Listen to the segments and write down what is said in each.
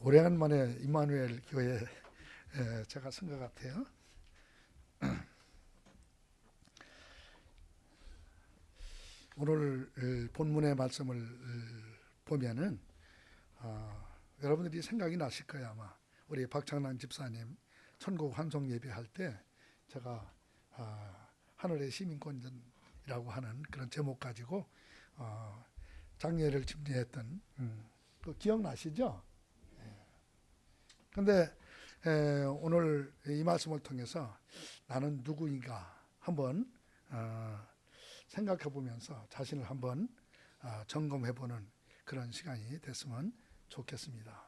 오래간만에 임마누엘 교회에 제가 쓴 것 같아요. 오늘 본문의 말씀을 보면은 여러분들이 생각이 나실 거예요. 아마 우리 박창란 집사님 천국 환송 예배할 때 제가 하늘의 시민권이라고 하는 그런 제목 가지고 장례를 집례했던 그 기억나시죠? 그런데 오늘 이 말씀을 통해서 나는 누구인가 한번 생각해 보면서 자신을 한번 점검해 보는 그런 시간이 됐으면 좋겠습니다.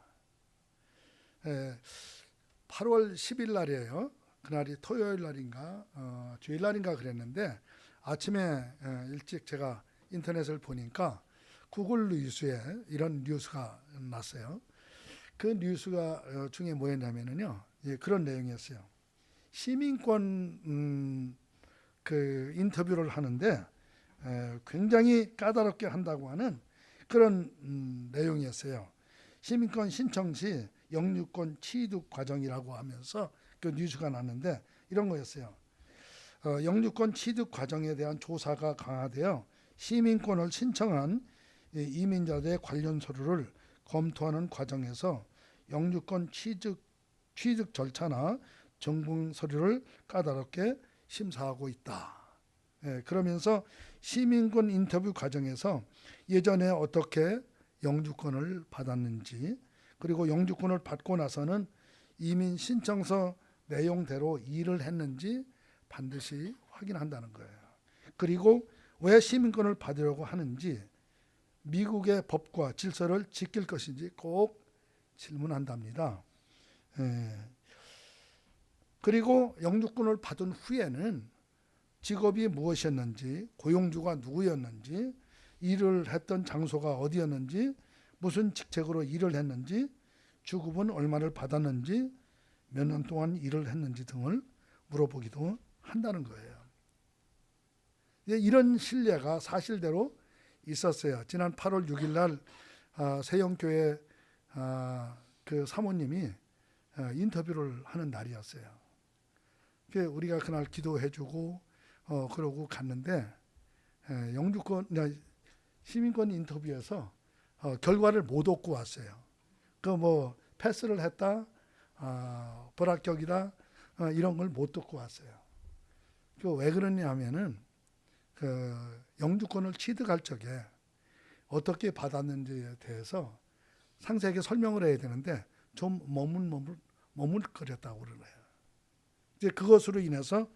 8월 10일 날이에요. 그날이 토요일 날인가 주일 날인가 그랬는데 아침에 일찍 제가 인터넷을 보니까 구글 뉴스에 이런 뉴스가 났어요. 그 뉴스가 중에 뭐였냐면요, 그런 내용이었어요. 시민권 그 인터뷰를 하는데 굉장히 까다롭게 한다고 하는 그런 내용이었어요. 시민권 신청 시 영유권 취득 과정이라고 하면서 그 뉴스가 났는데 이런 거였어요. 영유권 취득 과정에 대한 조사가 강화되어 시민권을 신청한 이민자들의 관련 서류를 검토하는 과정에서 영유권 취득 절차나 정부 서류를 까다롭게 심사하고 있다. 그러면서 시민권 인터뷰 과정에서 예전에 어떻게 영주권을 받았는지, 그리고 영주권을 받고 나서는 이민 신청서 내용대로 일을 했는지 반드시 확인한다는 거예요. 그리고 왜 시민권을 받으려고 하는지, 미국의 법과 질서를 지킬 것인지 꼭 질문한답니다. 그리고 영주권을 받은 후에는 직업이 무엇이었는지, 고용주가 누구였는지, 일을 했던 장소가 어디였는지, 무슨 직책으로 일을 했는지, 주급은 얼마를 받았는지, 몇 년 동안 일을 했는지 등을 물어보기도 한다는 거예요. 이런 신뢰가 사실대로 있었어요. 지난 8월 6일 날 세영교회 그 사모님이 인터뷰를 하는 날이었어요. 우리가 그날 기도해주고 그러고 갔는데 영주권 시민권 인터뷰에서 결과를 못 얻고 왔어요. 그 뭐 패스를 했다, 불합격이다, 이런 걸 못 얻고 왔어요. 왜 그러냐면은 그 영주권을 취득할 적에 어떻게 받았는지에 대해서 상세하게 설명을 해야 되는데 좀 머물거렸다고 그러네요. 이제 그것으로 인해서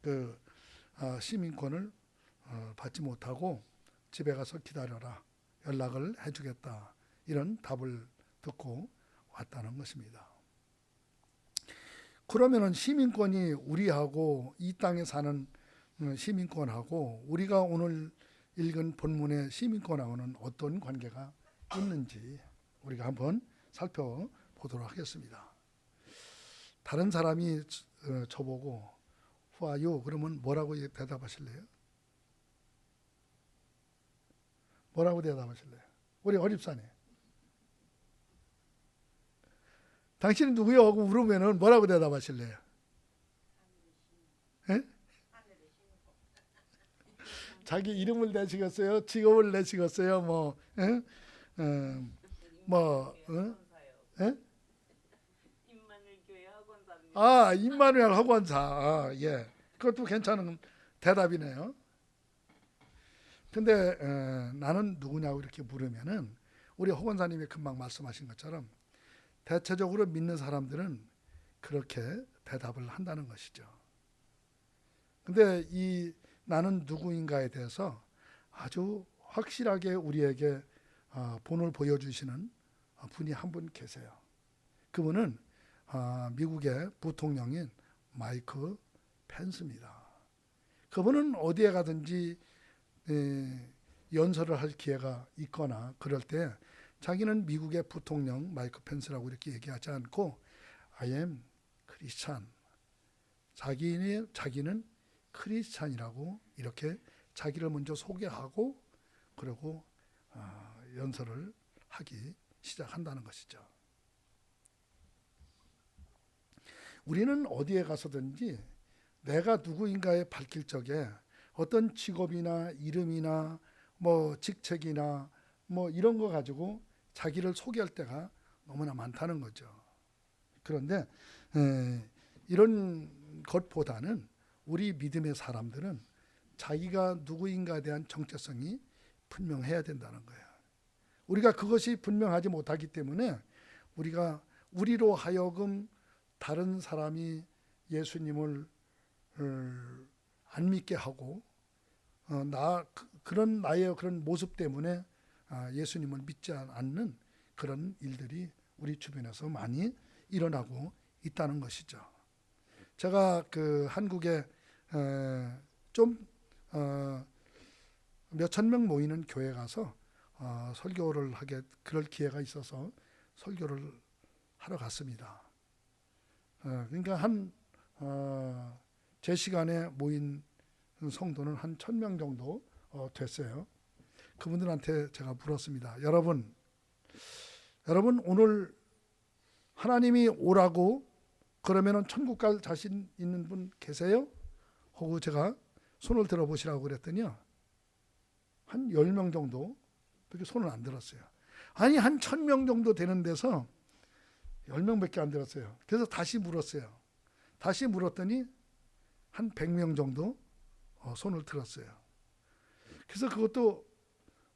그 시민권을 받지 못하고 집에 가서 기다려라, 연락을 해주겠다, 이런 답을 듣고 왔다는 것입니다. 그러면은 시민권이 우리하고 이 땅에 사는 시민권하고 우리가 오늘 읽은 본문의 시민권하고는 어떤 관계가 있는지 우리가 한번 살펴보도록 하겠습니다. 다른 사람이 저보고 Who are you? 그러면 뭐라고 대답하실래요? 뭐라고 대답하실래요? 우리 어립사님, 당신은 누구요? 하고 물으면은 뭐라고 대답하실래요? 에? 자기 이름을 내시겠어요? 직업을 내시겠어요? 뭐, 에? 뭐, 에? 임마누엘 학원사. 예. 그것도 괜찮은 대답이네요. 근데 나는 누구냐고 이렇게 물으면은 우리 학원사님이 금방 말씀하신 것처럼 대체적으로 믿는 사람들은 그렇게 대답을 한다는 것이죠. 근데 이 나는 누구인가에 대해서 아주 확실하게 우리에게 본을 보여주시는 분이 한 분 계세요. 그분은 미국의 부통령인 마이크 펜스입니다. 그분은 어디에 가든지 연설을 할 기회가 있거나 그럴 때 자기는 미국의 부통령 마이크 펜스라고 이렇게 얘기하지 않고 I am Christian, 자기는 크리스찬이라고 이렇게 자기를 먼저 소개하고 그리고 연설을 하기 시작한다는 것이죠. 우리는 어디에 가서든지 내가 누구인가에 밝힐 적에 어떤 직업이나 이름이나 뭐 직책이나 뭐 이런 거 가지고 자기를 소개할 때가 너무나 많다는 거죠. 그런데 이런 것보다는 우리 믿음의 사람들은 자기가 누구인가에 대한 정체성이 분명해야 된다는 거예요. 우리가 그것이 분명하지 못하기 때문에 우리로 하여금 다른 사람이 예수님을 안 믿게 하고 그런 나의 그런 모습 때문에 예수님을 믿지 않는 그런 일들이 우리 주변에서 많이 일어나고 있다는 것이죠. 제가 그 한국에 좀 몇천 명 모이는 교회 가서 설교를 하게 그럴 기회가 있어서 설교를 하러 갔습니다. 그러니까 제 시간에 모인 성도는 한 1,000명 정도 됐어요. 그분들한테 제가 물었습니다. 여러분 오늘 하나님이 오라고 그러면은 천국 갈 자신 있는 분 계세요? 하고 제가 손을 들어보시라고 그랬더니요. 한 10명 정도 밖에 손을 안 들었어요. 아니 한 1,000명 정도 되는 데서 10명밖에 안 들었어요. 그래서 다시 물었어요. 다시 물었더니 한 100명 정도 손을 들었어요. 그래서 그것도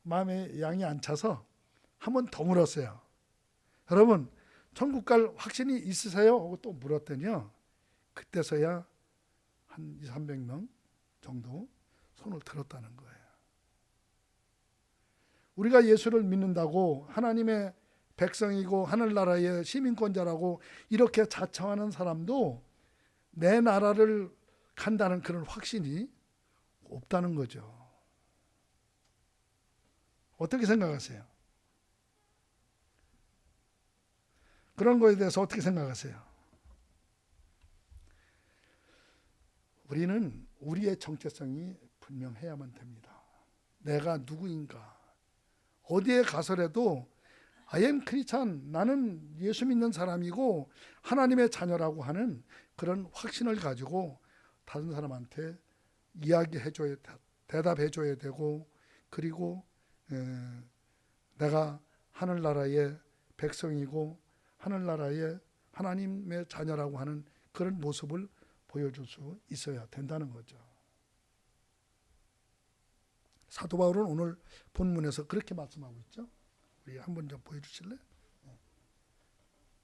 마음에 양이 안 차서 한 번 더 물었어요. 여러분 천국 갈 확신이 있으세요? 하고 또 물었더니요. 그때서야 한 200~300명 정도 손을 들었다는 거예요. 우리가 예수를 믿는다고 하나님의 백성이고 하늘나라의 시민권자라고 이렇게 자청하는 사람도 내 나라를 간다는 그런 확신이 없다는 거죠. 어떻게 생각하세요? 그런 거에 대해서 어떻게 생각하세요? 우리는 우리의 정체성이 분명해야만 됩니다. 내가 누구인가? 어디에 가서라도 I am Christian, 나는 예수 믿는 사람이고 하나님의 자녀라고 하는 그런 확신을 가지고 다른 사람한테 이야기해줘야, 대답해줘야 되고, 그리고 내가 하늘나라의 백성이고 하늘나라의 하나님의 자녀라고 하는 그런 모습을 보여줄 수 있어야 된다는 거죠. 사도 바울은 오늘 본문에서 그렇게 말씀하고 있죠. 우리 한번 좀 보여주실래요?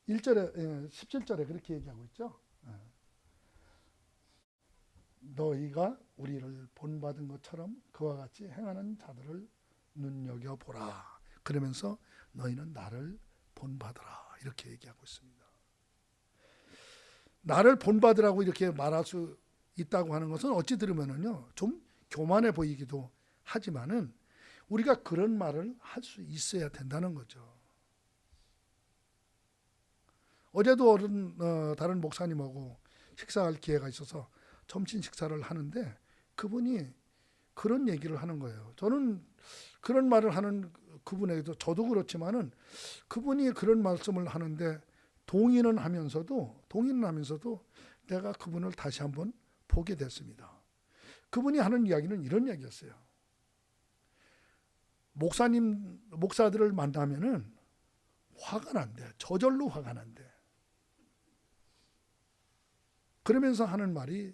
1절에 17절에 그렇게 얘기하고 있죠. 너희가 우리를 본받은 것처럼 그와 같이 행하는 자들을 눈여겨보라. 그러면서 너희는 나를 본받으라. 이렇게 얘기하고 있습니다. 나를 본받으라고 이렇게 말할 수 있다고 하는 것은 어찌 들으면은요, 좀 교만해 보이기도 하지만은 우리가 그런 말을 할 수 있어야 된다는 거죠. 어제도 다른 목사님하고 식사할 기회가 있어서 점심 식사를 하는데 그분이 그런 얘기를 하는 거예요. 저는 그런 말을 하는 그분에게도 저도 그렇지만은 그분이 그런 말씀을 하는데 동의는 하면서도 내가 그분을 다시 한번 보게 됐습니다. 그분이 하는 이야기는 이런 이야기였어요. 목사들을 만나면은 화가 난대. 저절로 화가 난대. 그러면서 하는 말이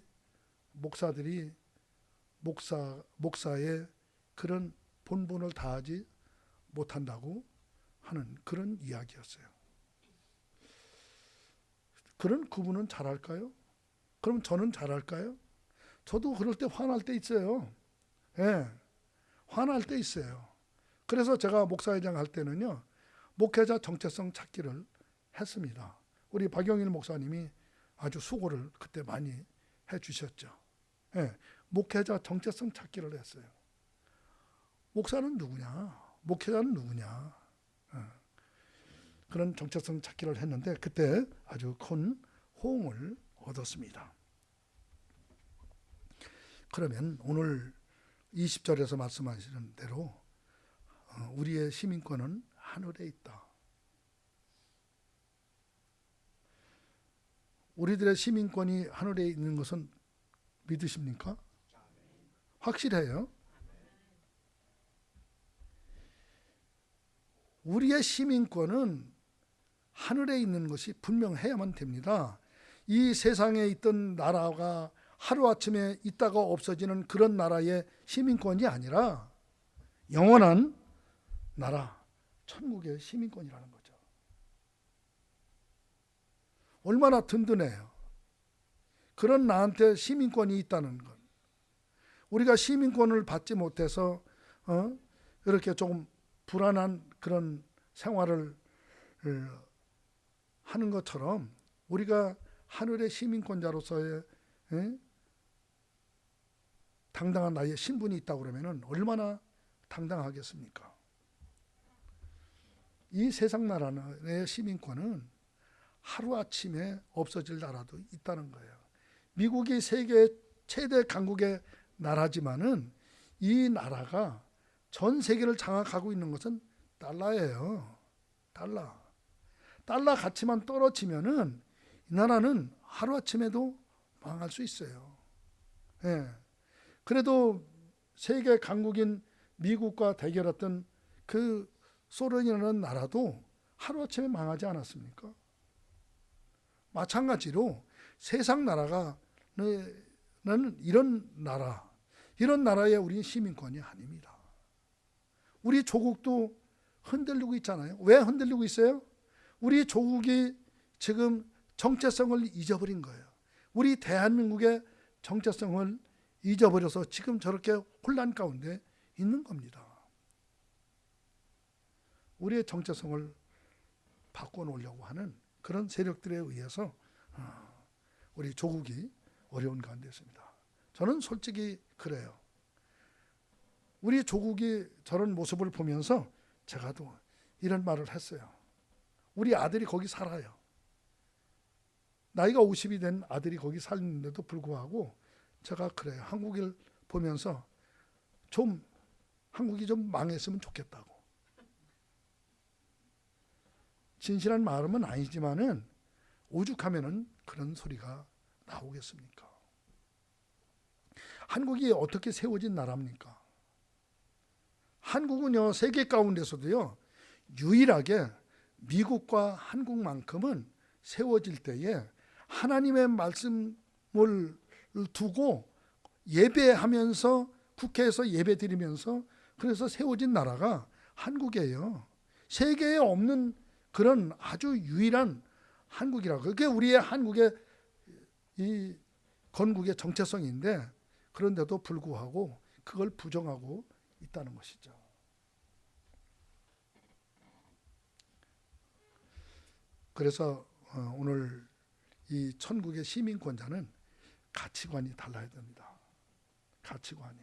목사들이 목사의 그런 본분을 다하지 못한다고 하는 그런 이야기였어요. 그런 그분은 잘할까요? 그럼 저는 잘할까요? 저도 그럴 때 화날 때 있어요. 예, 화날 때 있어요. 그래서 제가 목사회장 할 때는요, 목회자 정체성 찾기를 했습니다. 우리 박영일 목사님이 아주 수고를 그때 많이 해주셨죠. 예, 목회자 정체성 찾기를 했어요. 목사는 누구냐? 목회자는 누구냐? 예, 그런 정체성 찾기를 했는데 그때 아주 큰 호응을 얻었습니다. 그러면 오늘 20절에서 말씀하시는 대로 우리의 시민권은 하늘에 있다. 우리들의 시민권이 하늘에 있는 것은 믿으십니까? 확실해요. 우리의 시민권은 하늘에 있는 것이 분명해야만 됩니다. 이 세상에 있던 나라가 하루아침에 있다가 없어지는 그런 나라의 시민권이 아니라 영원한 나라, 천국의 시민권이라는 거죠. 얼마나 든든해요. 그런 나한테 시민권이 있다는 것. 우리가 시민권을 받지 못해서 이렇게 조금 불안한 그런 생활을 하는 것처럼 우리가 하늘의 시민권자로서의 당당한 나의 신분이 있다고 그러면 얼마나 당당하겠습니까? 이 세상 나라의 시민권은 하루아침에 없어질 나라도 있다는 거예요. 미국이 세계 최대 강국의 나라지만은 이 나라가 전 세계를 장악하고 있는 것은 달러예요. 달러 가치만 떨어지면은 이 나라는 하루아침에도 망할 수 있어요. 예. 그래도 세계 강국인 미국과 대결했던 그 소련이라는 나라도 하루아침에 망하지 않았습니까? 마찬가지로 세상 나라가 이런 나라에 우리 시민권이 아닙니다. 우리 조국도 흔들리고 있잖아요. 왜 흔들리고 있어요? 우리 조국이 지금 정체성을 잊어버린 거예요. 우리 대한민국의 정체성을 잊어버려서 지금 저렇게 혼란 가운데 있는 겁니다. 우리의 정체성을 바꿔놓으려고 하는 그런 세력들에 의해서 우리 조국이 어려운 가운데 있습니다. 저는 솔직히 그래요. 우리 조국이 저런 모습을 보면서 제가 또 이런 말을 했어요. 우리 아들이 거기 살아요. 나이가 50이 된 아들이 거기 살는데도 불구하고 제가 그래요. 한국을 보면서 좀 한국이 좀 망했으면 좋겠다고. 진실한 마음은 아니지만은 오죽하면은 그런 소리가 나오겠습니까? 한국이 어떻게 세워진 나라입니까? 한국은요, 세계 가운데서도요, 유일하게 미국과 한국만큼은 세워질 때에 하나님의 말씀을 두고 예배하면서 국회에서 예배 드리면서 그래서 세워진 나라가 한국이에요. 세계에 없는 그런 아주 유일한 한국이라고. 그게 우리의 한국의 이 건국의 정체성인데 그런데도 불구하고 그걸 부정하고 있다는 것이죠. 그래서 오늘 이 천국의 시민권자는 가치관이 달라야 됩니다. 가치관이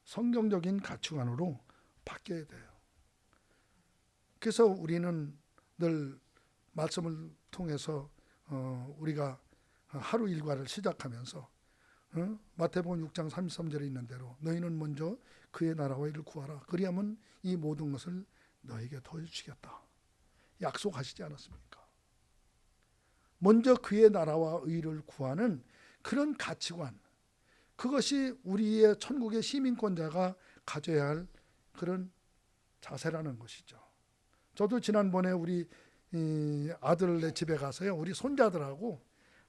성경적인 가치관으로 바뀌어야 돼요. 그래서 우리는 늘 말씀을 통해서 우리가 하루 일과를 시작하면서 마태복음 6장 33절에 있는 대로 너희는 먼저 그의 나라와 이를 구하라. 그리하면 이 모든 것을 너에게 더해주시겠다. 약속하시지 않았습니까? 먼저 그의 나라와 의를 구하는 그런 가치관, 그것이 우리의 천국의 시민권자가 가져야 할 그런 자세라는 것이죠. 저도 지난번에 우리 아들네 집에 가서요, 우리 손자들하고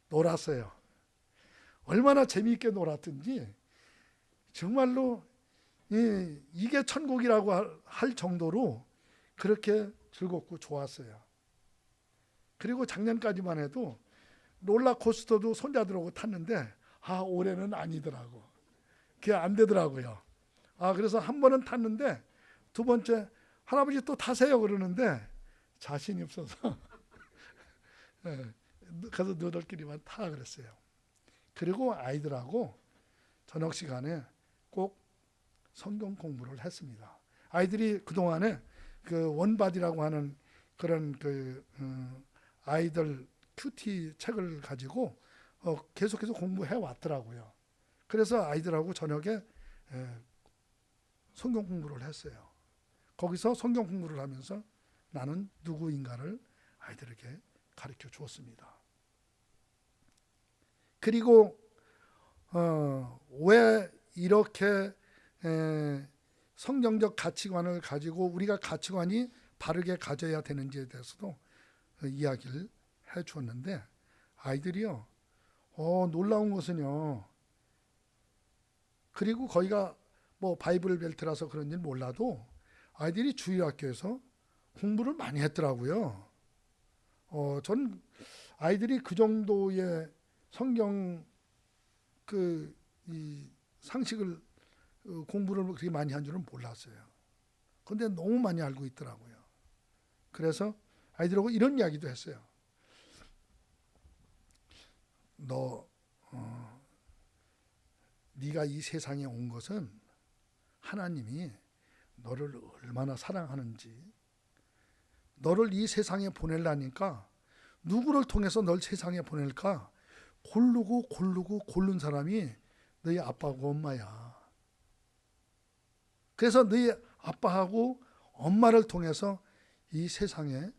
놀았어요. 얼마나 재미있게 놀았든지 정말로 이게 천국이라고 할 정도로 그렇게 즐겁고 좋았어요. 그리고 작년까지만 해도 롤러코스터도 손자들하고 탔는데 올해는 아니더라고. 그게 안 되더라고요. 그래서 한 번은 탔는데 두 번째 할아버지 또 타세요 그러는데 자신이 없어서 가서 너들끼리만 타 그랬어요. 그리고 아이들하고 저녁 시간에 꼭 성경 공부를 했습니다. 아이들이 그동안에 그 원바디라고 하는 그런 아이들 큐티 책을 가지고 계속해서 공부해 왔더라고요. 그래서 아이들하고 저녁에 성경 공부를 했어요. 거기서 성경 공부를 하면서 나는 누구인가를 아이들에게 가르쳐 주었습니다. 그리고 왜 이렇게 성경적 가치관을 가지고 우리가 가치관이 바르게 가져야 되는지에 대해서도 이야기를 해 주었는데, 아이들이요, 놀라운 것은요, 그리고 거기가 뭐 바이블 벨트라서 그런지 몰라도 아이들이 주일학교에서 공부를 많이 했더라고요. 전 아이들이 그 정도의 성경 이 상식을 공부를 그렇게 많이 한 줄은 몰랐어요. 그런데 너무 많이 알고 있더라고요. 그래서 아이들하고 이런 이야기도 했어요. 네가 이 세상에 온 것은 하나님이 너를 얼마나 사랑하는지, 너를 이 세상에 보내려니까 누구를 통해서 널 세상에 보낼까 고른 사람이 너희 아빠하고 엄마야. 그래서 너희 아빠하고 엄마를 통해서 이 세상에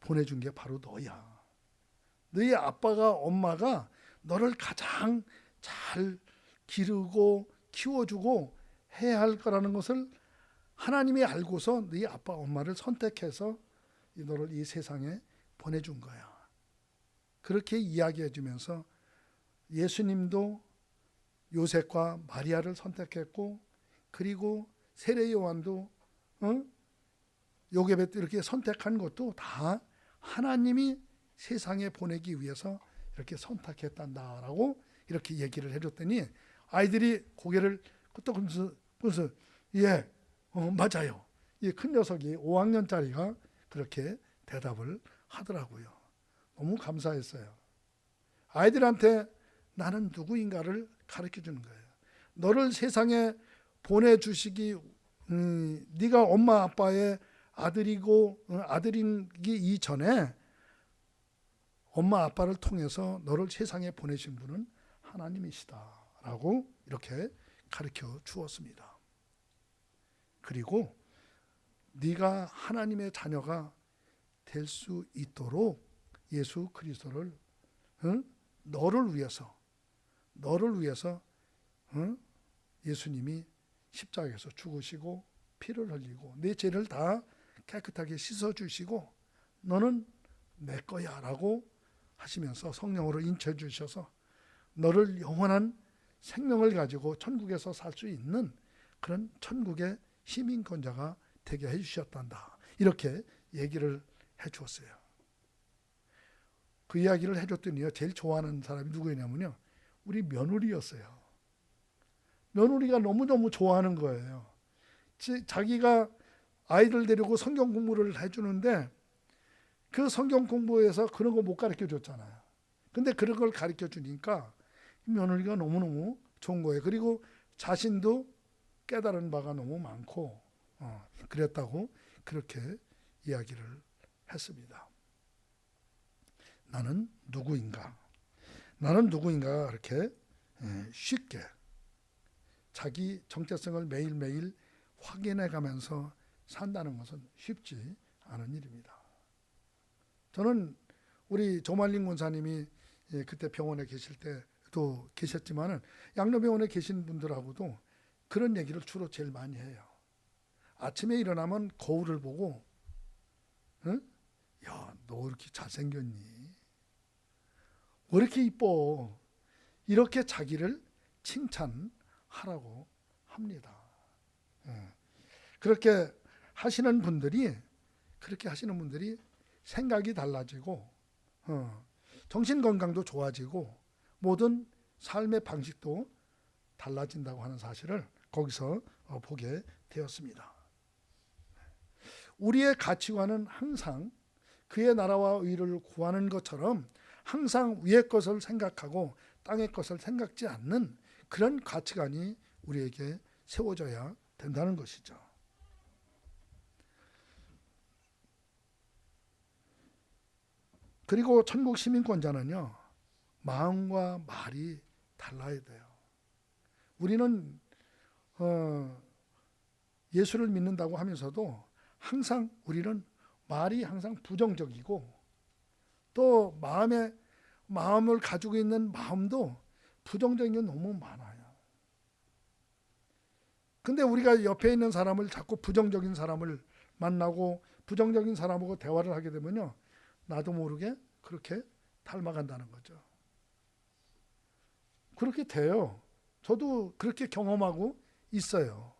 보내준 게 바로 너야. 너희 아빠가 엄마가 너를 가장 잘 기르고 키워주고 해야 할 거라는 것을 하나님이 알고서 너희 아빠 엄마를 선택해서 너를 이 세상에 보내준 거야. 그렇게 이야기해 주면서 예수님도 요셉과 마리아를 선택했고, 그리고 세례 요한도 요게벳도 이렇게 선택한 것도 다 하나님이 세상에 보내기 위해서 이렇게 선택했단다라고 이렇게 얘기를 해줬더니 아이들이 고개를 끄덕이면서 예, 맞아요. 이 큰 녀석이 5학년짜리가 그렇게 대답을 하더라고요. 너무 감사했어요. 아이들한테 나는 누구인가를 가르쳐 주는 거예요. 너를 세상에 보내주시기, 네가 엄마 아빠의 아들이기 이전에 엄마 아빠를 통해서 너를 세상에 보내신 분은 하나님이시다라고 이렇게 가르쳐 주었습니다. 그리고 네가 하나님의 자녀가 될 수 있도록 예수 그리스도를 너를 위해서 예수님이 십자가에서 죽으시고 피를 흘리고 내 죄를 다 깨끗하게 씻어주시고 너는 내 거야 라고 하시면서 성령으로 인쳐 주셔서 너를 영원한 생명을 가지고 천국에서 살 수 있는 그런 천국의 시민권자가 되게 해주셨단다. 이렇게 얘기를 해주었어요. 그 이야기를 해줬더니요, 제일 좋아하는 사람이 누구였냐면요, 우리 며느리였어요. 며느리가 너무너무 좋아하는 거예요. 자기가 아이들 데리고 성경 공부를 해주는데 그 성경 공부에서 그런 거 못 가르쳐 줬잖아요. 근데 그런 걸 가르쳐 주니까 며느리가 너무너무 좋은 거예요. 그리고 자신도 깨달은 바가 너무 많고 그랬다고 그렇게 이야기를 했습니다. 나는 누구인가? 이렇게 쉽게 자기 정체성을 매일매일 확인해 가면서 산다는 것은 쉽지 않은 일입니다. 저는 우리 조말린 권사님이 그때 병원에 계실 때도 계셨지만은 양로병원에 계신 분들하고도 그런 얘기를 주로 제일 많이 해요. 아침에 일어나면 거울을 보고 야, 너 이렇게 잘생겼니? 왜 이렇게 이뻐? 이렇게 자기를 칭찬하라고 합니다. 그렇게 하시는 분들이 생각이 달라지고 정신 건강도 좋아지고 모든 삶의 방식도 달라진다고 하는 사실을 거기서 보게 되었습니다. 우리의 가치관은 항상 그의 나라와 의를 구하는 것처럼 항상 위의 것을 생각하고 땅의 것을 생각지 않는 그런 가치관이 우리에게 세워져야 된다는 것이죠. 그리고 천국 시민권자는요, 마음과 말이 달라야 돼요. 우리는 예수를 믿는다고 하면서도 항상 우리는 말이 항상 부정적이고 또 마음을 가지고 있는 마음도 부정적인 게 너무 많아요. 근데 우리가 옆에 있는 사람을 자꾸 부정적인 사람을 만나고 부정적인 사람하고 대화를 하게 되면요, 나도 모르게 그렇게 닮아간다는 거죠. 그렇게 돼요. 저도 그렇게 경험하고 있어요.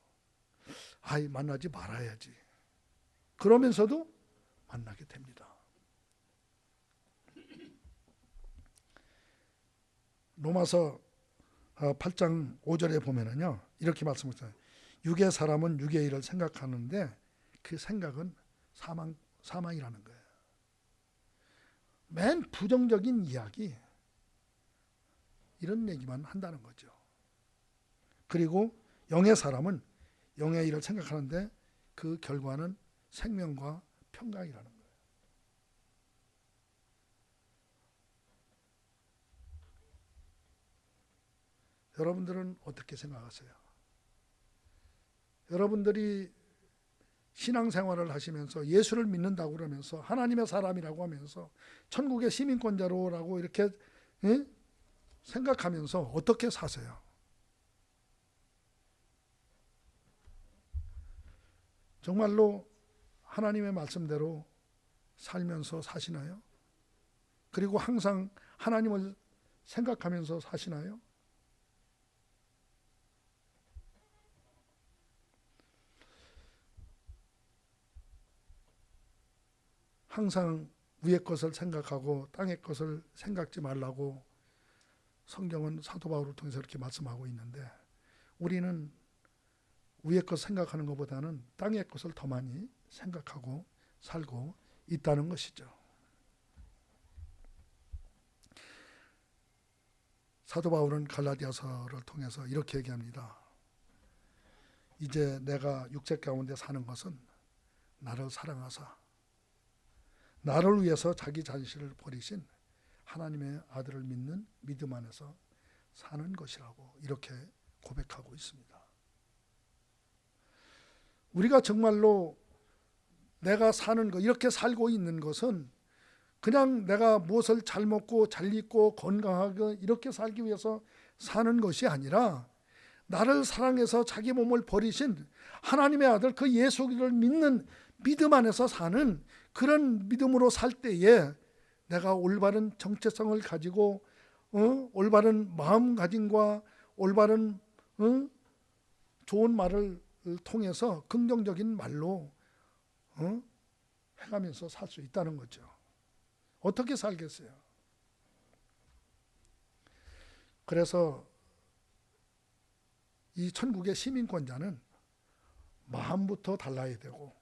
아이, 만나지 말아야지. 그러면서도 만나게 됩니다. 로마서 8장 5절에 보면은요, 이렇게 말씀하셨어요. 육의 사람은 육의 일을 생각하는데 그 생각은 사망이라는 거예요. 맨 부정적인 이야기, 이런 얘기만 한다는 거죠. 그리고 영의 사람은 영의 일을 생각하는데 그 결과는 생명과 평강이라는 거예요. 여러분들은 어떻게 생각하세요? 여러분들이 신앙생활을 하시면서 예수를 믿는다고 그러면서 하나님의 사람이라고 하면서 천국의 시민권자로라고 이렇게 생각하면서 어떻게 사세요? 정말로 하나님의 말씀대로 살면서 사시나요? 그리고 항상 하나님을 생각하면서 사시나요? 항상 위의 것을 생각하고 땅의 것을 생각지 말라고 성경은 사도 바울을 통해서 이렇게 말씀하고 있는데, 우리는 위의 것 생각하는 것보다는 땅의 것을 더 많이 생각하고 살고 있다는 것이죠. 사도 바울은 갈라디아서를 통해서 이렇게 얘기합니다. 이제 내가 육체 가운데 사는 것은 나를 사랑하사 나를 위해서 자기 자신을 버리신 하나님의 아들을 믿는 믿음 안에서 사는 것이라고 이렇게 고백하고 있습니다. 우리가 정말로 내가 사는 것, 이렇게 살고 있는 것은 그냥 내가 무엇을 잘 먹고 잘 입고 건강하게 이렇게 살기 위해서 사는 것이 아니라 나를 사랑해서 자기 몸을 버리신 하나님의 아들 그 예수를 믿는 믿음 안에서 사는 그런 믿음으로 살 때에 내가 올바른 정체성을 가지고 올바른 마음가짐과 올바른 좋은 말을 통해서 긍정적인 말로 해가면서 살 수 있다는 거죠. 어떻게 살겠어요? 그래서 이 천국의 시민권자는 마음부터 달라야 되고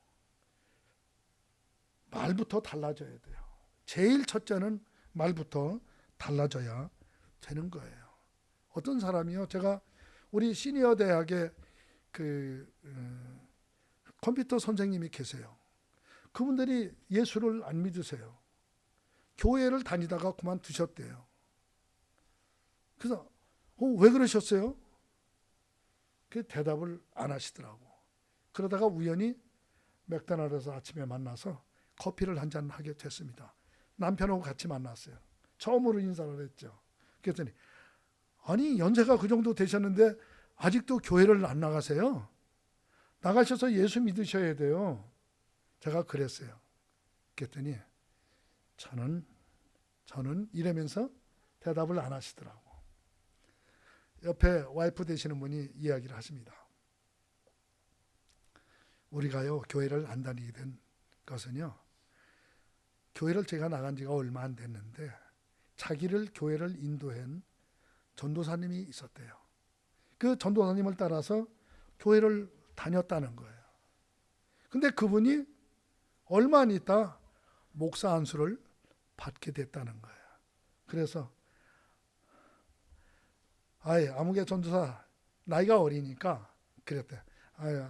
말부터 달라져야 돼요. 제일 첫째는 말부터 달라져야 되는 거예요. 어떤 사람이요, 제가 우리 시니어 대학에 컴퓨터 선생님이 계세요. 그분들이 예수를 안 믿으세요. 교회를 다니다가 그만두셨대요. 그래서 왜 그러셨어요? 그 대답을 안 하시더라고. 그러다가 우연히 맥도날드에서 아침에 만나서 커피를 한잔 하게 됐습니다. 남편하고 같이 만났어요. 처음으로 인사를 했죠. 그랬더니 아니, 연세가 그 정도 되셨는데 아직도 교회를 안 나가세요? 나가셔서 예수 믿으셔야 돼요. 제가 그랬어요. 그랬더니 저는 이러면서 대답을 안 하시더라고. 옆에 와이프 되시는 분이 이야기를 하십니다. 우리가요, 교회를 안 다니게 된 것은요, 교회를 제가 나간 지가 얼마 안 됐는데 자기를 교회를 인도한 전도사님이 있었대요. 그 전도사님을 따라서 교회를 다녔다는 거예요. 근데 그분이 얼마 안 있다 목사 안수를 받게 됐다는 거예요. 그래서 아무개 전도사 나이가 어리니까 그랬대.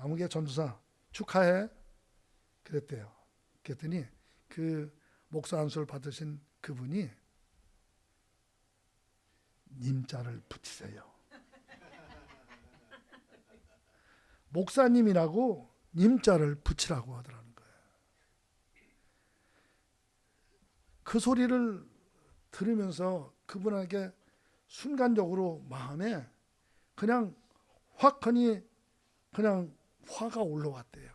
아무개 전도사 축하해. 그랬대요. 그랬더니 그 목사 안수를 받으신 그분이 님자를 붙이세요. 목사님이라고 님자를 붙이라고 하더라는 거예요. 그 소리를 들으면서 그분에게 순간적으로 마음에 그냥 확하니 그냥 화가 올라왔대요.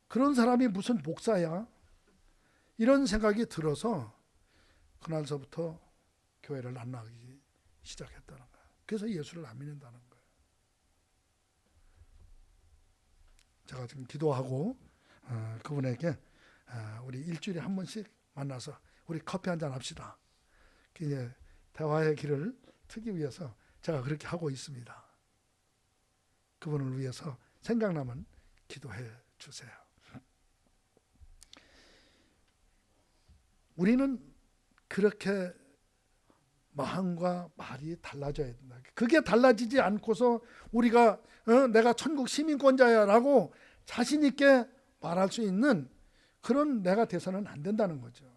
그런 사람이 무슨 목사야? 이런 생각이 들어서 그날서부터 교회를 안 나가기 시작했다는 거예요. 그래서 예수를 안 믿는다는 거예요. 제가 지금 기도하고 그분에게 우리 일주일에 한 번씩 만나서 우리 커피 한잔 합시다. 이제 대화의 길을 트기 위해서 제가 그렇게 하고 있습니다. 그분을 위해서 생각나면 기도해 주세요. 우리는 그렇게 마음과 말이 달라져야 된다. 그게 달라지지 않고서 우리가 내가 천국 시민권자야라고 자신 있게 말할 수 있는 그런 내가 돼서는 안 된다는 거죠.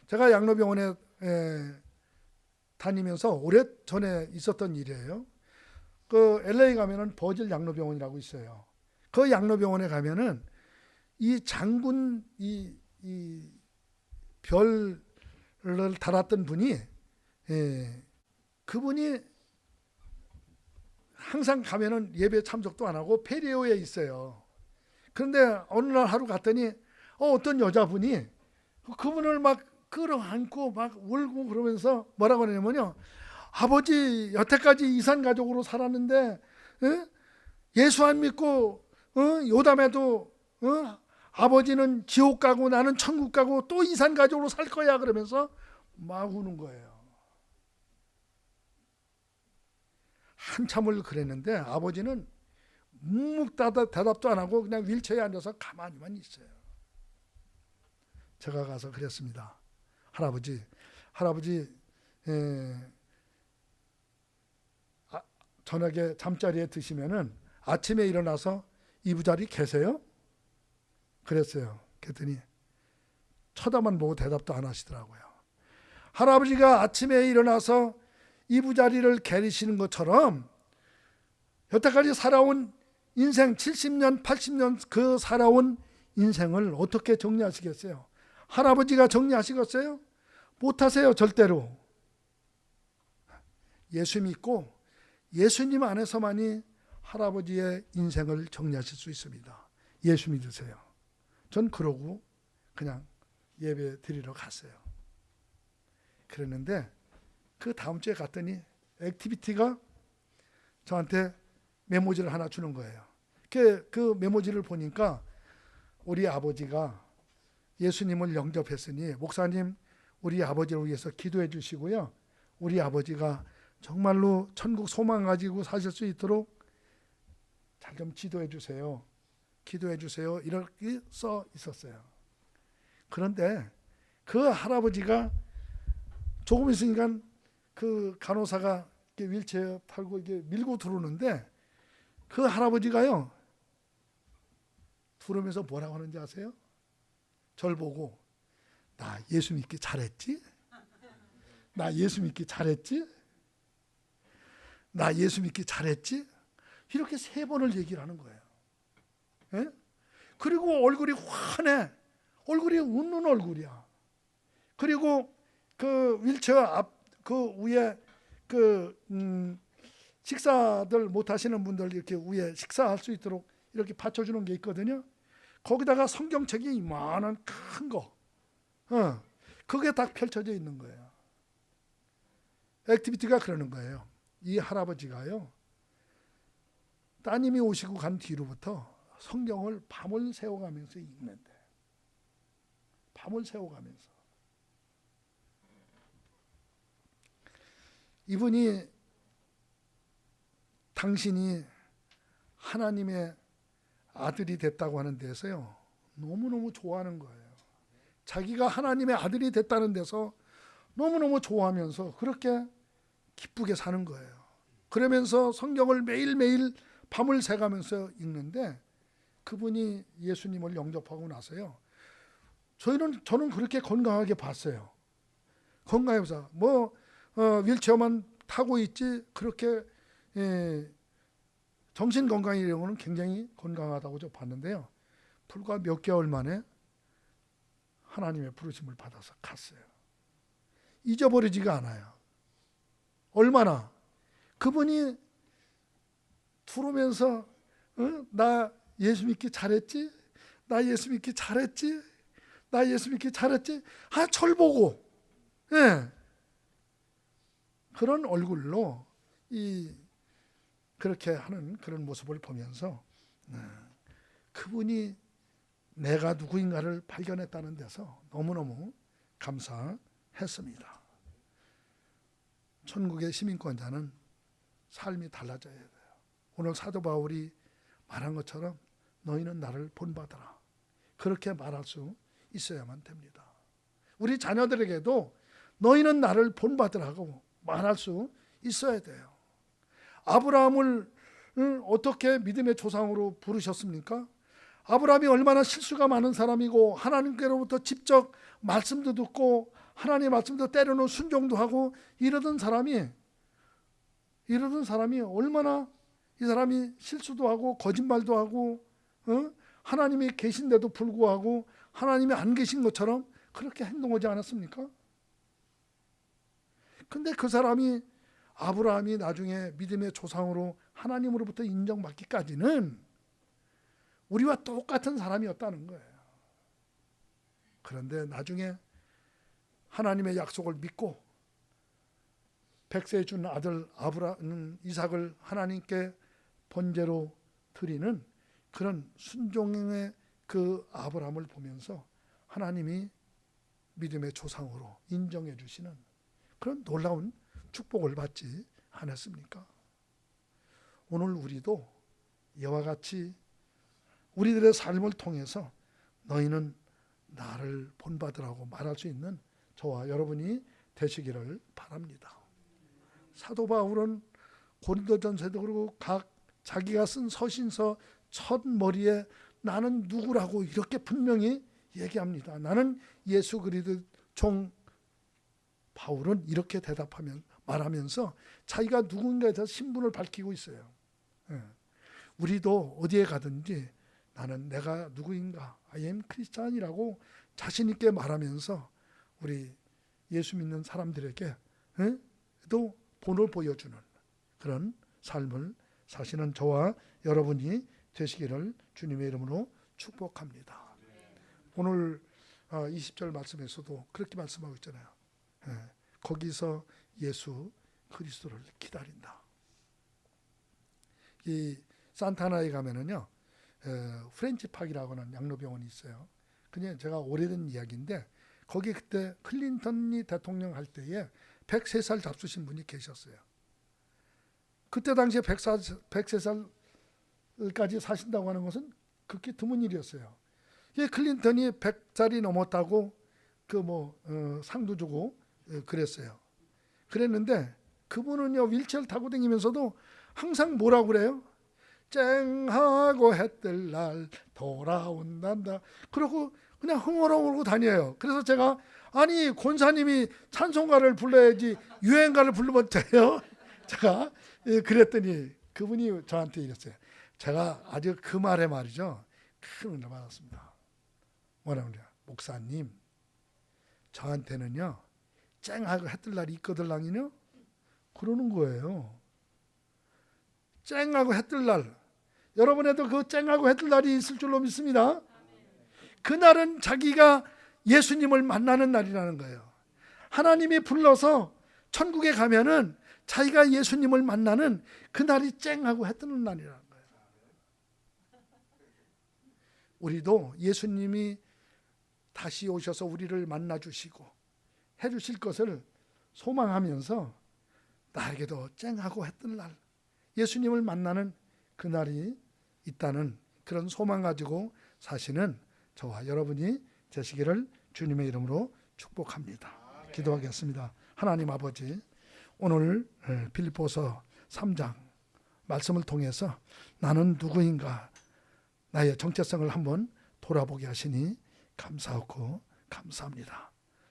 제가 양로병원에 다니면서 오래전에 있었던 일이에요. 그 LA 가면은 버질 양로병원이라고 있어요. 그 양로병원에 가면은 이 장군 이 별을 달았던 분이 그분이 항상 가면은 예배 참석도 안 하고 페리오에 있어요. 그런데 어느 날 하루 갔더니 어떤 여자분이 그분을 막 끌어안고 막 울고 그러면서 뭐라고 하냐면요, 아버지 여태까지 이산 가족으로 살았는데 예수 안 믿고 요담에도 아버지는 지옥 가고 나는 천국 가고 또 이산 가족으로 살 거야 그러면서 막 우는 거예요. 한참을 그랬는데 아버지는 묵묵 대답도 안 하고 그냥 휠체어에 앉아서 가만히만 있어요. 제가 가서 그랬습니다. 할아버지 저녁에 잠자리에 드시면은 아침에 일어나서 이부자리 계세요? 그랬어요. 그랬더니 쳐다만 보고 대답도 안 하시더라고요. 할아버지가 아침에 일어나서 이부자리를 계리시는 것처럼 여태까지 살아온 인생 70년, 80년 그 살아온 인생을 어떻게 정리하시겠어요? 할아버지가 정리하시겠어요? 못하세요, 절대로. 예수 믿고 예수님 안에서만이 할아버지의 인생을 정리하실 수 있습니다. 예수 믿으세요. 전 그러고 그냥 예배 드리러 갔어요. 그랬는데 그 다음 주에 갔더니 액티비티가 저한테 메모지를 하나 주는 거예요. 그 메모지를 보니까 우리 아버지가 예수님을 영접했으니 목사님 우리 아버지를 위해서 기도해 주시고요. 우리 아버지가 정말로 천국 소망 가지고 사실 수 있도록 잘 좀 지도해 주세요. 기도해 주세요. 이렇게 써 있었어요. 그런데 그 할아버지가 조금 있으니까 그 간호사가 휠체어 타고 이게 밀고 들어오는데 그 할아버지가요 부르면서 뭐라고 하는지 아세요? 절 보고 나 예수 믿기 잘했지? 나 예수 믿기 잘했지? 나 예수 믿기 잘했지? 이렇게 3번을 얘기를 하는 거예요. 예? 그리고 얼굴이 환해. 얼굴이 웃는 얼굴이야. 그리고 그 휠체어 앞 그 위에 식사들 못 하시는 분들 이렇게 위에 식사할 수 있도록 이렇게 받쳐주는 게 있거든요. 거기다가 성경책이 이만한 큰 거, 그게 딱 펼쳐져 있는 거예요. 액티비티가 그러는 거예요. 이 할아버지가요, 따님이 오시고 간 뒤로부터 성경을 밤을 새워가면서 읽는데, 밤을 새워가면서. 이분이 당신이 하나님의 아들이 됐다고 하는 데서요 너무너무 좋아하는 거예요. 자기가 하나님의 아들이 됐다는 데서 너무너무 좋아하면서 그렇게 기쁘게 사는 거예요. 그러면서 성경을 매일매일 밤을 새가면서 읽는데 그분이 예수님을 영접하고 나서요 저는 그렇게 건강하게 봤어요. 건강해서 휠체어만 타고 있지 그렇게 정신 건강이라고는 굉장히 건강하다고 저 봤는데요. 불과 몇 개월 만에 하나님의 부르심을 받아서 갔어요. 잊어버리지가 않아요. 얼마나 그분이 들어오면서 나 예수 믿기 잘했지? 나 예수 믿기 잘했지? 나 예수 믿기 잘했지? 절 보고 예. 그런 얼굴로 그렇게 하는 그런 모습을 보면서 그분이 내가 누구인가를 발견했다는 데서 너무너무 감사했습니다. 천국의 시민권자는 삶이 달라져야 돼요. 오늘 사도 바울이 말한 것처럼 너희는 나를 본받아라. 그렇게 말할 수 있어야만 됩니다. 우리 자녀들에게도 너희는 나를 본받으라고 말할 수 있어야 돼요. 아브라함을 어떻게 믿음의 조상으로 부르셨습니까? 아브라함이 얼마나 실수가 많은 사람이고 하나님께로부터 직접 말씀도 듣고 하나님의 말씀도 때로는 순종도 하고 이러던 사람이 얼마나 이 사람이 실수도 하고 거짓말도 하고 하나님이 계신데도 불구하고 하나님이 안 계신 것처럼 그렇게 행동하지 않았습니까? 근데 그 사람이 아브라함이 나중에 믿음의 조상으로 하나님으로부터 인정받기까지는 우리와 똑같은 사람이었다는 거예요. 그런데 나중에 하나님의 약속을 믿고 백세 준 아들 이삭을 하나님께 번제로 드리는 그런 순종의 그 아브라함을 보면서 하나님이 믿음의 조상으로 인정해 주시는 그런 놀라운 축복을 받지 않았습니까? 오늘 우리도 이와 같이 우리들의 삶을 통해서 너희는 나를 본받으라고 말할 수 있는 저와 여러분이 되시기를 바랍니다. 사도 바울은 고린도전서에도 그러고 각 자기가 쓴 서신서 첫 머리에 나는 누구라고 이렇게 분명히 얘기합니다. 나는 예수 그리스도 종. 바울은 이렇게 말하면서 자기가 누군가에 대해서 신분을 밝히고 있어요. 우리도 어디에 가든지 나는 내가 누구인가, I am 크리스찬이라고 자신 있게 말하면서 우리 예수 믿는 사람들에게 또 본을 보여주는 그런 삶을 사시는 저와 여러분이 되시기를 주님의 이름으로 축복합니다. 오늘 20절 말씀에서도 그렇게 말씀하고 있잖아요. 거기서 예수 그리스도를 기다린다. 이 산타나에 가면은요, 프렌치 팍이라고 하는 양로병원이 있어요. 그냥 제가 오래된 이야기인데 거기 그때 클린턴이 대통령 할 때에 103살 잡수신 분이 계셨어요. 그때 당시에 103살까지 사신다고 하는 것은 극히 드문 일이었어요. 클린턴이 100살이 넘었다고 상도 주고 그랬어요. 그랬는데 그분은요 휠체어를 타고 다니면서도 항상 뭐라고 그래요? 쨍하고 해뜰 날 돌아온단다. 그러고 그냥 흥얼흥얼하고 다녀요. 그래서 제가 아니 권사님이 찬송가를 불러야지 유행가를 부르면 돼요? 제가 그랬더니 그분이 저한테 이랬어요. 제가 아주 그 말에 말이죠. 큰 은혜 받았습니다. 뭐라고 그래요? 목사님 저한테는요 쨍하고 해뜰 날이 있거들랑이요 그러는 거예요. 쨍하고 해뜰 날 여러분에도 그 쨍하고 해뜰 날이 있을 줄로 믿습니다. 그날은 자기가 예수님을 만나는 날이라는 거예요. 하나님이 불러서 천국에 가면은 자기가 예수님을 만나는 그날이 쨍하고 해 뜨는 날이라는 거예요. 우리도 예수님이 다시 오셔서 우리를 만나 주시고 해 주실 것을 소망하면서 나에게도 쨍하고 해 뜰 날 예수님을 만나는 그날이 있다는 그런 소망 가지고 사시는 저와 여러분이 되시기를 주님의 이름으로 축복합니다. 기도하겠습니다. 하나님 아버지, 오늘 빌립보서 3장 말씀을 통해서 나는 누구인가 나의 정체성을 한번 돌아보게 하시니 감사하고 감사합니다.